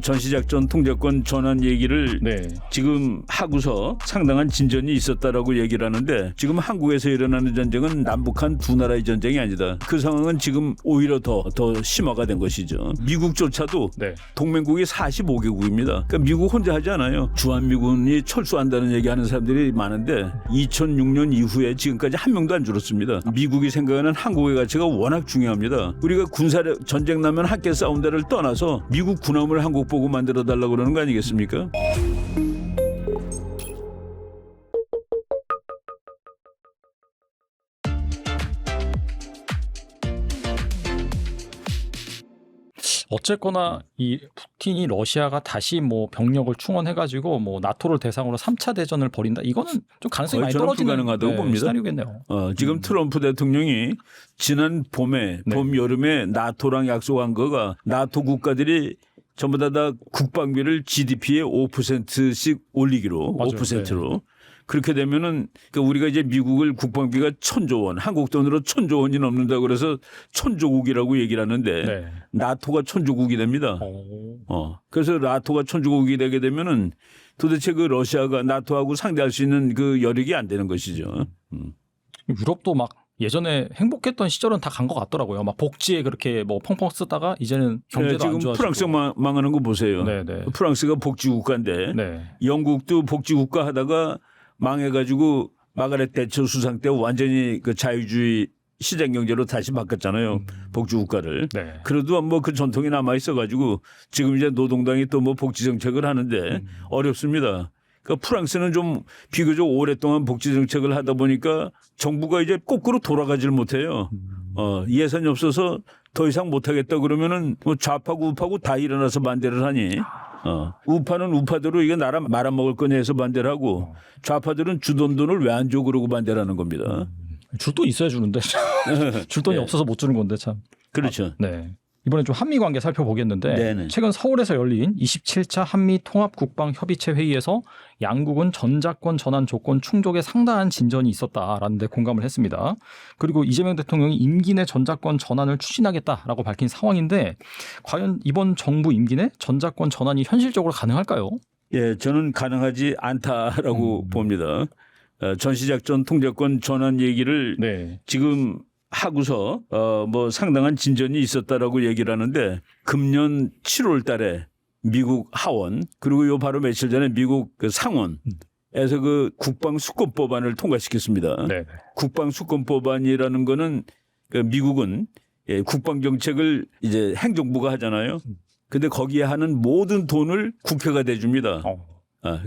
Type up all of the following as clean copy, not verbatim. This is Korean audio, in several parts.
전시작전 통제권 전환 얘기를 네. 지금 하고서 상당한 진전이 있었다라고 얘기를 하는데 지금 한국에서 일어나는 전쟁은 남북한 두 나라의 전쟁이 아니다. 그 상황은 지금 오히려 더 심화가 된 것이죠. 미국조차도 네. 동맹국이 45개국입니다. 그러니까 미국 혼자 하지 않아요. 주한미군이 철수한다는 얘기하는 사람들이 많은데 2006년 이후에 지금까지 한 명도 안 줄었습니다. 미국이 생각하는 한국의 가치가 워낙 중요합니다. 우리가 군사력 전쟁 나면 함께 싸운다를 떠나서 미국 군함을 한국 보고 만들어달라고 그러는 거 아니겠습니까? 어쨌거나 이 푸틴이 러시아가 다시 뭐 병력을 충원해가지고 뭐 나토를 대상으로 3차 대전을 벌인다. 이거는 좀 가능성이 많이 저는 떨어지는 불가능하다고 봅니다. 시나리오겠네요. 지금 트럼프 대통령이 지난 봄에 봄 여름에 나토랑 약속한 거가 나토 국가들이 전부 다 국방비를 GDP의 5%씩 올리기로 맞아요. 5%로 그렇게 되면은 그러니까 우리가 이제 미국을 국방비가 1,000조 원, 한국 돈으로 1,000조 원이 넘는다 그래서 천조국이라고 얘기를 하는데 네. 나토가 천조국이 됩니다. 그래서 나토가 천조국이 되게 되면은 도대체 그 러시아가 나토하고 상대할 수 있는 그 여력이 안 되는 것이죠. 유럽도 막 예전에 행복했던 시절은 다 간 것 같더라고요. 막 복지에 그렇게 뭐 펑펑 쓰다가 이제는 경제도 지금 안 좋아지고. 프랑스 망하는 거 보세요. 네네. 프랑스가 복지국가인데 네. 영국도 복지국가 하다가 망해가지고 마가렛 대처 수상 때 완전히 그 자유주의 시장경제로 다시 바꿨잖아요. 복지국가를. 네. 그래도 뭐 그 전통이 남아 있어가지고 지금 이제 노동당이 또 뭐 복지 정책을 하는데 어렵습니다. 그러니까 프랑스는 좀 비교적 오랫동안 복지 정책을 하다 보니까 정부가 이제 거꾸로 돌아가질 못해요. 예산이 없어서 더 이상 못하겠다 그러면은 뭐 좌파고 우파고 다 일어나서 반대를 하니. 우파는 우파대로 이게 나라 말아먹을 거냐 해서 반대를 하고 좌파들은 주던 돈을 왜 안 줘 그러고 반대를 하는 겁니다. 줄 돈 있어야 주는데 줄 돈이 없어서 못 주는 건데 참. 그렇죠. 네. 이번에 좀 한미 관계 살펴보겠는데 네네. 최근 서울에서 열린 27차 한미 통합국방협의체 회의에서 양국은 전자권 전환 조건 충족에 상당한 진전이 있었다라는 데 공감을 했습니다. 그리고 이재명 대통령이 임기 내 전자권 전환을 추진하겠다라고 밝힌 상황인데 과연 이번 정부 임기 내 전자권 전환이 현실적으로 가능할까요? 예, 저는 가능하지 않다라고 봅니다. 전시작전 통제권 전환 얘기를 네. 지금 하고서 뭐 상당한 진전이 있었다라고 얘기를 하는데 금년 7월 달에 미국 하원 그리고 요 바로 며칠 전에 미국 그 상원에서 그 국방수권법안을 통과시켰습니다. 네. 국방수권법안이라는 거는 그 미국은 국방정책을 이제 행정부가 하잖아요. 근데 거기에 하는 모든 돈을 국회가 대줍니다.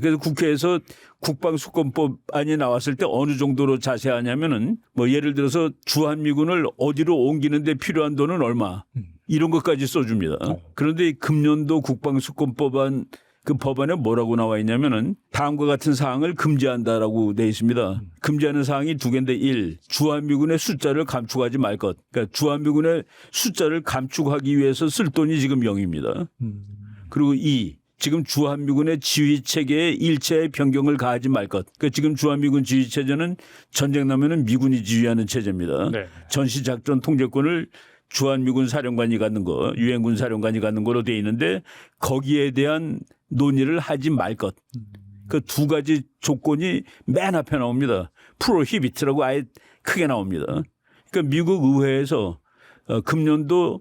그래서 국회에서 국방수권법안이 나왔을 때 어느 정도로 자세하냐면은 뭐 예를 들어서 주한미군을 어디로 옮기는데 필요한 돈은 얼마 이런 것까지 써줍니다. 그런데 금년도 국방수권법안 그 법안에 뭐라고 나와 있냐면은 다음과 같은 사항을 금지한다라고 돼 있습니다. 금지하는 사항이 두 개인데 1. 주한미군의 숫자를 감축하지 말 것. 그러니까 주한미군의 숫자를 감축하기 위해서 쓸 돈이 지금 0입니다. 그리고 2. 지금 주한미군의 지휘체계에 일체의 변경을 가하지 말 것. 그러니까 지금 주한미군 지휘체제는 전쟁 나면은 미군이 지휘하는 체제입니다. 네. 전시작전 통제권을 주한미군 사령관이 갖는 거, 유엔군 사령관이 갖는 거로 돼 있는데 거기에 대한 논의를 하지 말 것. 그 두 가지 조건이 맨 앞에 나옵니다. 프로히비트라고 아예 크게 나옵니다. 그러니까 미국 의회에서 금년도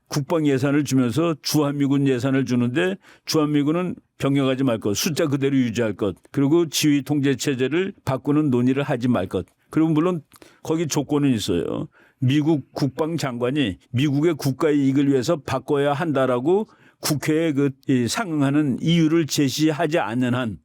국방 예산을 주면서 주한미군 예산을 주는데 주한미군은 병역하지 말 것, 숫자 그대로 유지할 것, 그리고 지휘 통제 체제를 바꾸는 논의를 하지 말 것. 그리고 물론 거기 조건은 있어요. 미국 국방장관이 미국의 국가 이익을 위해서 바꿔야 한다라고 국회에 그 상응하는 이유를 제시하지 않는 한.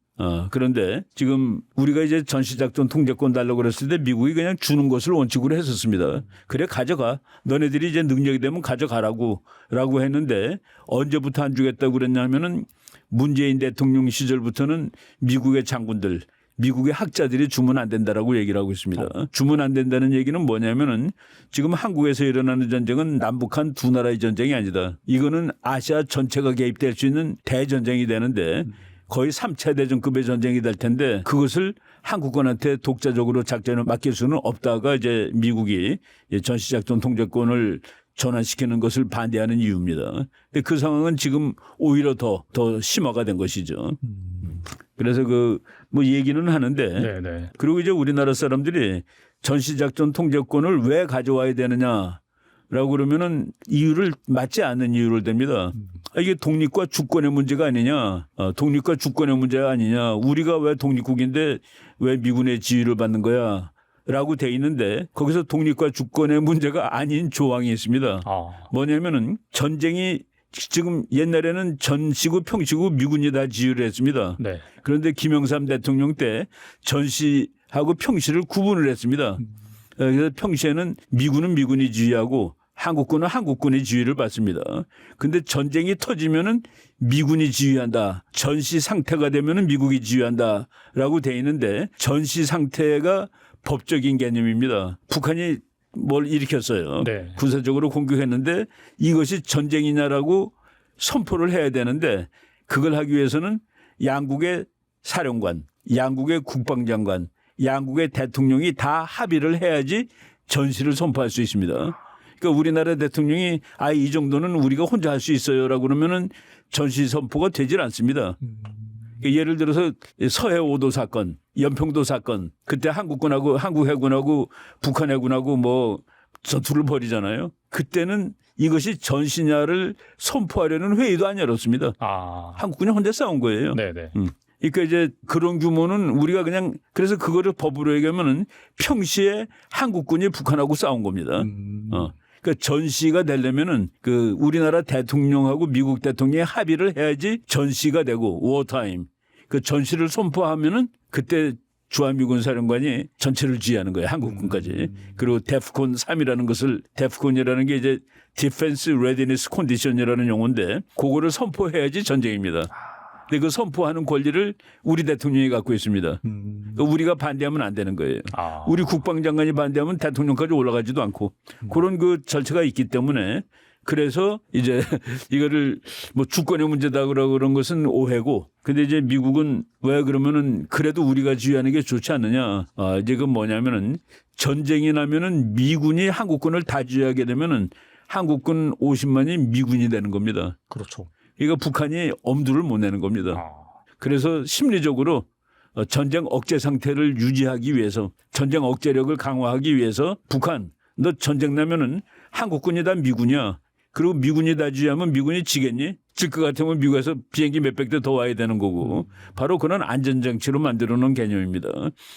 그런데 지금 우리가 이제 전시작전 통제권 달라고 그랬을 때 미국이 그냥 주는 것을 원칙으로 했었습니다. 그래 가져가. 너네들이 이제 능력이 되면 가져가라고 라고 했는데 언제부터 안 주겠다고 그랬냐면은 문재인 대통령 시절부터는 미국의 장군들 미국의 학자들이 주면 안 된다라고 얘기를 하고 있습니다. 주면 안 된다는 얘기는 뭐냐면은 지금 한국에서 일어나는 전쟁은 남북한 두 나라의 전쟁이 아니다. 이거는 아시아 전체가 개입될 수 있는 대전쟁이 되는데 거의 3차 대전급의 전쟁이 될 텐데 그것을 한국군한테 독자적으로 작전을 맡길 수는 없다가 이제 미국이 전시작전 통제권을 전환시키는 것을 반대하는 이유입니다. 근데 그 상황은 지금 오히려 더 심화가 된 것이죠. 그래서 뭐 얘기는 하는데 네네. 그리고 이제 우리나라 사람들이 전시작전 통제권을 왜 가져와야 되느냐라고 그러면은 이유를 맞지 않는 이유를 댑니다. 이게 독립과 주권의 문제가 아니냐, 독립과 주권의 문제가 아니냐, 우리가 왜 독립국인데 왜 미군의 지휘를 받는 거야? 라고 돼 있는데 거기서 독립과 주권의 문제가 아닌 조항이 있습니다. 뭐냐면은 전쟁이 지금 옛날에는 전시고 평시고 미군이 다 지휘를 했습니다. 네. 그런데 김영삼 대통령 때 전시하고 평시를 구분을 했습니다. 그래서 평시에는 미군은 미군이 지휘하고 한국군은 한국군이 지휘를 받습니다. 근데 전쟁이 터지면은 미군이 지휘한다. 전시 상태가 되면은 미국이 지휘한다라고 돼 있는데 전시 상태가 법적인 개념입니다. 북한이 뭘 일으켰어요. 네. 군사적으로 공격했는데 이것이 전쟁이냐라고 선포를 해야 되는데 그걸 하기 위해서는 양국의 사령관, 양국의 국방장관, 양국의 대통령이 다 합의를 해야지 전시를 선포할 수 있습니다. 그러니까 우리나라 대통령이 이 정도는 우리가 혼자 할 수 있어요라고 그러면은 전시 선포가 되질 않습니다. 예를 들어서 서해 5도 사건, 연평도 사건, 그때 한국군하고 한국 해군하고 북한 해군하고 뭐 전투를 벌이잖아요. 그때는 이것이 전시냐를 선포하려는 회의도 안 열었습니다. 한국군이 혼자 싸운 거예요. 네네. 그러니까 이제 그런 규모는 우리가 그냥 그래서 그거를 법으로 얘기하면은 평시에 한국군이 북한하고 싸운 겁니다. 그러니까 전시가 되려면은 우리나라 대통령하고 미국 대통령이 합의를 해야지 전시가 되고 워타임 그 전시를 선포하면은 그때 주한미군 사령관이 전체를 지휘하는 거예요. 한국군까지. 그리고 데프콘 3이라는 것을 데프콘이라는 게 이제 Defense Readiness Condition이라는 용어인데 그거를 선포해야지 전쟁입니다. 근데 그 선포하는 권리를 우리 대통령이 갖고 있습니다. 그러니까 우리가 반대하면 안 되는 거예요. 우리 국방장관이 반대하면 대통령까지 올라가지도 않고 그런 절차가 있기 때문에 그래서 이제 이거를 뭐 주권의 문제다 그런 것은 오해고 근데 이제 미국은 왜 그러면은 그래도 우리가 지휘하는 게 좋지 않느냐. 이제 그건 뭐냐면은 전쟁이 나면은 미군이 한국군을 다 지휘하게 되면은 한국군 50만이 미군이 되는 겁니다. 그렇죠. 이거 북한이 엄두를 못 내는 겁니다. 그래서 심리적으로 전쟁 억제 상태를 유지하기 위해서 전쟁 억제력을 강화하기 위해서 북한 너 전쟁 나면은 한국군이 다 미군이야. 그리고 미군이 다 지휘하면 미군이 지겠니? 질 것 같으면 미국에서 비행기 몇백 대 더 와야 되는 거고 바로 그런 안전장치로 만들어 놓은 개념입니다.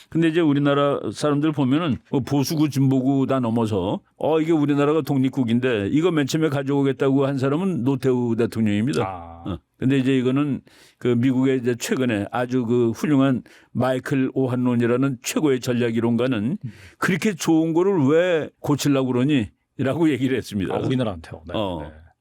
근데 이제 우리나라 사람들 보면은 보수구 진보구 다 넘어서 이게 우리나라가 독립국인데 이거 맨 처음에 가져오겠다고 한 사람은 노태우 대통령입니다. 근데 이제 이거는 미국의 이제 최근에 아주 훌륭한 마이클 오한론이라는 최고의 전략 이론가는 그렇게 좋은 거를 왜 고치려고 그러니? 라고 얘기를 했습니다. 우리나라한테요. 네.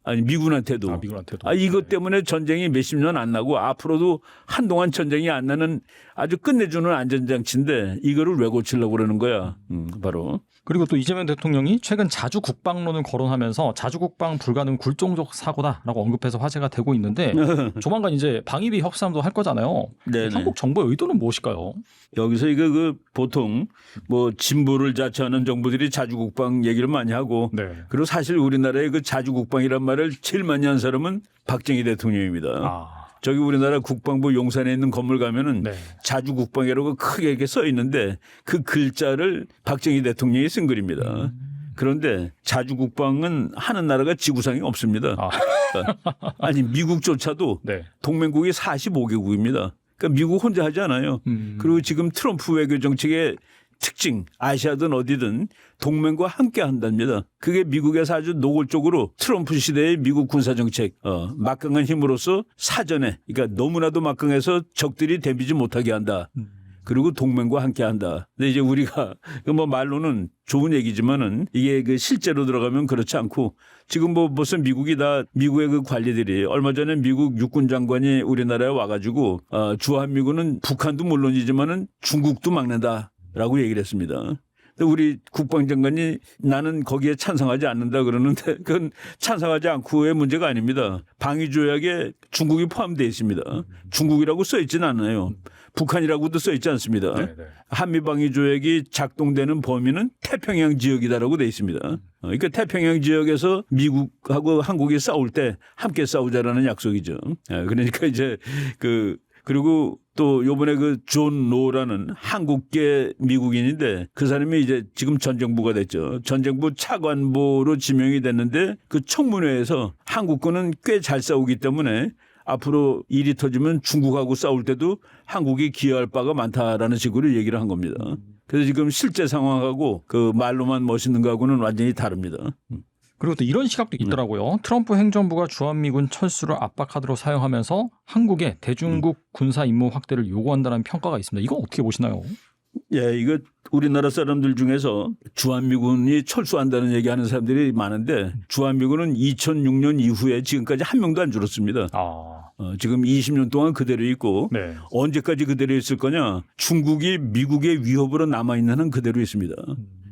아니 미군한테도. 미군한테도. 이것 때문에 전쟁이 몇십 년 안 나고 앞으로도 한동안 전쟁이 안 나는 아주 끝내주는 안전장치인데 이거를 왜 고치려고 그러는 거야. 바로. 그리고 또 이재명 대통령이 최근 자주 국방론을 거론하면서 자주 국방 불가능 굴종적 사고다라고 언급해서 화제가 되고 있는데 조만간 이제 방위비 협상도 할 거잖아요. 네네. 한국 정부의 의도는 무엇일까요? 여기서 이거 보통 뭐 진보를 자처하는 정부들이 자주 국방 얘기를 많이 하고 네. 그리고 사실 우리나라의 자주 국방이란 말을 제일 많이 한 사람은 박정희 대통령입니다. 저기 우리나라 국방부 용산에 있는 건물 가면은 자주 국방이라고 크게 이렇게 써 있는데 그 글자를 박정희 대통령이 쓴 글입니다. 그런데 자주 국방은 하는 나라가 지구상에 없습니다. 아니 미국조차도 동맹국이 45개국입니다. 그러니까 미국 혼자 하지 않아요. 그리고 지금 트럼프 외교 정책의 특징 아시아든 어디든 동맹과 함께 한답니다. 그게 미국에서 아주 노골적으로 트럼프 시대의 미국 군사정책 막강한 힘으로써 사전에 그러니까 너무나도 막강해서 적들이 덤비지 못하게 한다. 그리고 동맹과 함께 한다. 근데 이제 우리가 뭐 말로는 좋은 얘기지만은 이게 실제로 들어가면 그렇지 않고 지금 뭐 무슨 미국의 관리들이 얼마 전에 미국 육군 장관이 우리나라에 와가지고 주한미군은 북한도 물론이지만은 중국도 막는다라고 얘기를 했습니다. 우리 국방장관이 나는 거기에 찬성하지 않는다 그러는데 그건 찬성하지 않고의 문제가 아닙니다. 방위조약에 중국이 포함되어 있습니다. 중국이라고 써 있지는 않아요. 북한이라고도 써 있지 않습니다. 네, 네. 한미방위조약이 작동되는 범위는 태평양 지역이다라고 돼 있습니다. 그러니까 태평양 지역에서 미국하고 한국이 싸울 때 함께 싸우자라는 약속이죠. 그러니까 이제 그리고 또 요번에 그 존 노라는 한국계 미국인인데 그 사람이 이제 지금 전정부가 됐죠. 전정부 차관보로 지명이 됐는데 그 청문회에서 한국군은 꽤 잘 싸우기 때문에 앞으로 일이 터지면 중국하고 싸울 때도 한국이 기여할 바가 많다라는 식으로 얘기를 한 겁니다. 그래서 지금 실제 상황하고 그 말로만 멋있는 거하고는 완전히 다릅니다. 그리고 또 이런 시각도 있더라고요. 트럼프 행정부가 주한미군 철수를 압박카드로 사용하면서 한국의 대중국 군사 임무 확대를 요구한다는 평가가 있습니다. 이건 어떻게 보시나요? 예, 이거 우리나라 사람들 중에서 주한미군이 철수한다는 얘기하는 사람들이 많은데 주한미군은 2006년 이후에 지금까지 한 명도 안 줄었습니다. 지금 20년 동안 그대로 있고 네. 언제까지 그대로 있을 거냐? 중국이 미국의 위협으로 남아있는 한 그대로 있습니다.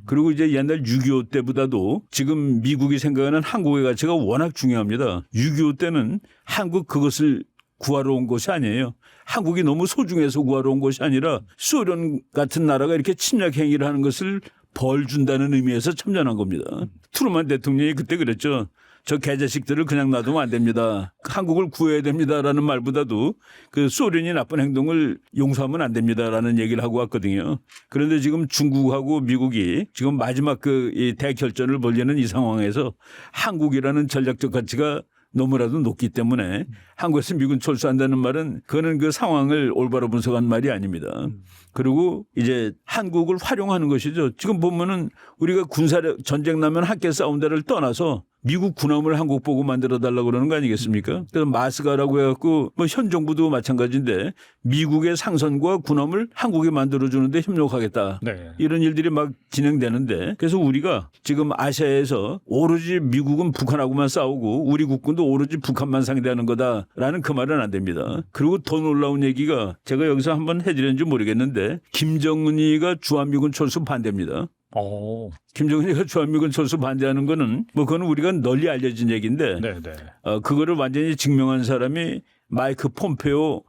그리고 이제 옛날 6.25 때보다도 지금 미국이 생각하는 한국의 가치가 워낙 중요합니다. 6.25 때는 한국 그것을 구하러 온 것이 아니에요. 한국이 너무 소중해서 구하러 온 것이 아니라 소련 같은 나라가 이렇게 침략 행위를 하는 것을 벌 준다는 의미에서 참전한 겁니다. 트루만 대통령이 그때 그랬죠. 저 개자식들을 그냥 놔두면 안 됩니다. 한국을 구해야 됩니다라는 말보다도 그 소련이 나쁜 행동을 용서하면 안 됩니다라는 얘기를 하고 왔거든요. 그런데 지금 중국하고 미국이 지금 마지막 이 대결전을 벌이는 이 상황에서 한국이라는 전략적 가치가 너무나도 높기 때문에 한국에서 미군 철수한다는 말은 그거는 그 상황을 올바로 분석한 말이 아닙니다. 그리고 이제 한국을 활용하는 것이죠. 지금 보면은 우리가 전쟁 나면 함께 싸운다를 떠나서 미국 군함을 한국 보고 만들어 달라고 그러는 거 아니겠습니까? 그래서 마스가라고 해갖고 뭐 현 정부도 마찬가지인데 미국의 상선과 군함을 한국에 만들어 주는데 협력하겠다. 네. 이런 일들이 막 진행되는데 그래서 우리가 지금 아시아에서 오로지 미국은 북한하고만 싸우고 우리 국군도 오로지 북한만 상대하는 거다라는 그 말은 안 됩니다. 그리고 더 놀라운 얘기가 제가 여기서 한번 해드렸는지 모르겠는데 김정은이가 주한미군 철수 반대입니다. 김정은이가 주한미군 철수 반대하는 거는 뭐 그건 우리가 널리 알려진 얘기인데 그거를 완전히 증명한 사람이 마이크 폼페오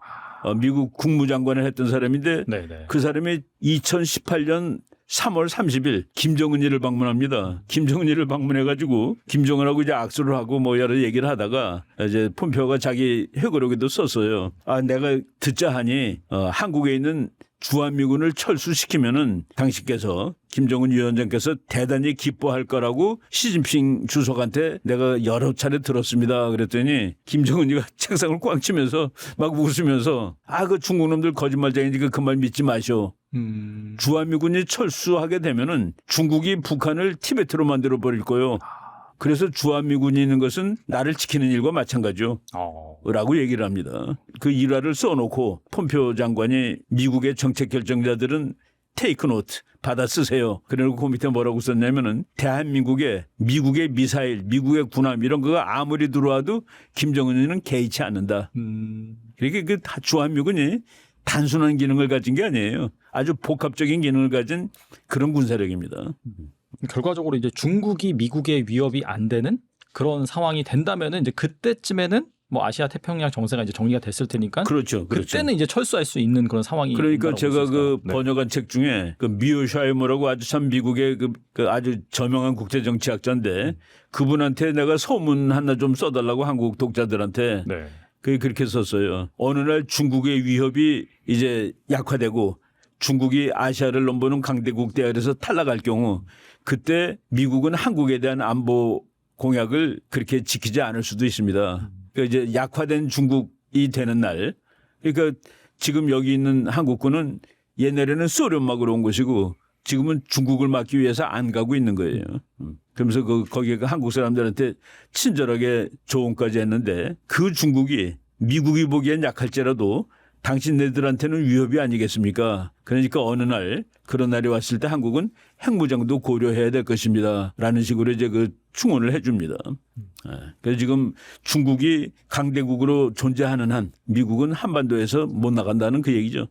미국 국무장관을 했던 사람인데 그 사람이 2018년 3월 30일 김정은이를 방문합니다. 김정은이를 방문해가지고 김정은하고 이제 악수를 하고 뭐 여러 얘기를 하다가 이제 폼페오가 자기 회고록에도 썼어요. 내가 듣자 하니 한국에 있는 주한미군을 철수시키면은 당신께서 김정은 위원장께서 대단히 기뻐할 거라고 시진핑 주석한테 내가 여러 차례 들었습니다. 그랬더니 김정은이가 책상을 꽝 치면서 막 웃으면서 그 중국 놈들 거짓말쟁이니까 그 말 믿지 마시오. 주한미군이 철수하게 되면은 중국이 북한을 티베트로 만들어 버릴 거예요. 그래서 주한미군이 있는 것은 나를 지키는 일과 마찬가지요. 라고 얘기를 합니다. 그 일화를 써놓고 폼페오 장관이 미국의 정책 결정자들은 테이크 노트 받아 쓰세요. 그래놓고 그 밑에 뭐라고 썼냐면은 대한민국의 미국의 미사일, 미국의 군함 이런 거가 아무리 들어와도 김정은이는 개의치 않는다. 그러니까 그 주한미군이 단순한 기능을 가진 게 아니에요. 아주 복합적인 기능을 가진 그런 군사력입니다. 결과적으로 이제 중국이 미국의 위협이 안 되는 그런 상황이 된다면은 이제 그때쯤에는 뭐 아시아 태평양 정세가 이제 정리가 됐을 테니까 그렇죠. 그때는 이제 철수할 수 있는 그런 상황이 그러니까 제가 번역한 책 중에 그 미오샤이머라고 아주 참 미국의 그 아주 저명한 국제 정치학자인데 그분한테 내가 소문 하나 좀 써달라고 한국 독자들한테 그렇게 썼어요. 어느 날 중국의 위협이 이제 약화되고 중국이 아시아를 넘보는 강대국 대열에서 탈락할 경우 그때 미국은 한국에 대한 안보 공약을 그렇게 지키지 않을 수도 있습니다. 그러니까 이제 약화된 중국이 되는 날, 그러니까 지금 여기 있는 한국군은 옛날에는 소련 막으러 온 것이고 지금은 중국을 막기 위해서 안 가고 있는 거예요. 그러면서 거기에 한국 사람들한테 친절하게 조언까지 했는데 그 중국이 미국이 보기엔 약할지라도 당신네들한테는 위협이 아니겠습니까? 그러니까 어느 날 그런 날이 왔을 때 한국은 핵무장도 고려해야 될 것입니다. 라는 식으로 이제 그 충원을 해 줍니다. 그래서 지금 중국이 강대국으로 존재하는 한 미국은 한반도에서 못 나간다는 그 얘기죠.